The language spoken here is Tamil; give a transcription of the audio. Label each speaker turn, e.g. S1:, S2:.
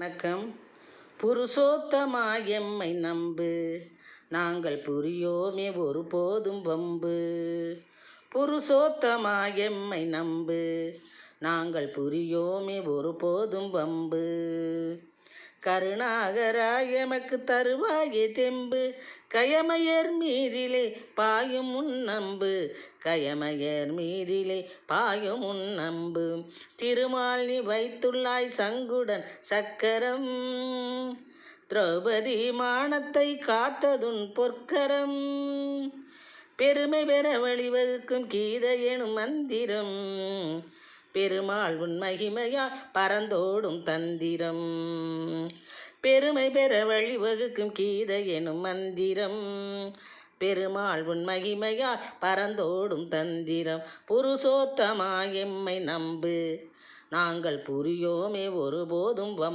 S1: வணக்கம். புருஷோத்தமா எம்மை நம்பு, நாங்கள் புரியோமே ஒருபோதும் வம்பு. புருஷோத்தமா எம்மை நம்பு, நாங்கள் புரியோமே ஒருபோதும் வம்பு. கருணாகராய் எமக்கு தருவாயே தெம்பு, கயமையர் மீதிலே பாயும் உன்னம்பு. கயமையர் மீதிலே பாயும் உன்னம்பு. திருமால் நீ வைத்துள்ளாய் சங்குடன் சக்கரம், திரௌபதி மானத்தை காத்ததுன் பொற்கரம். பெருமை பெற வழிவகுக்கும் கீதை எனும் மந்திரம், பெருமாள் உன் மகிமையால் பறந்தோடும் தந்திரம். பெருமை பெற வழிவகுக்கும் கீதை எனும் மந்திரம், பெருமாள் உன் மகிமையால் பறந்தோடும் தந்திரம். புருஷோத்தமா எம்மை நம்பு, நாங்கள் புரியோமே ஒருபோதும் வம்பு.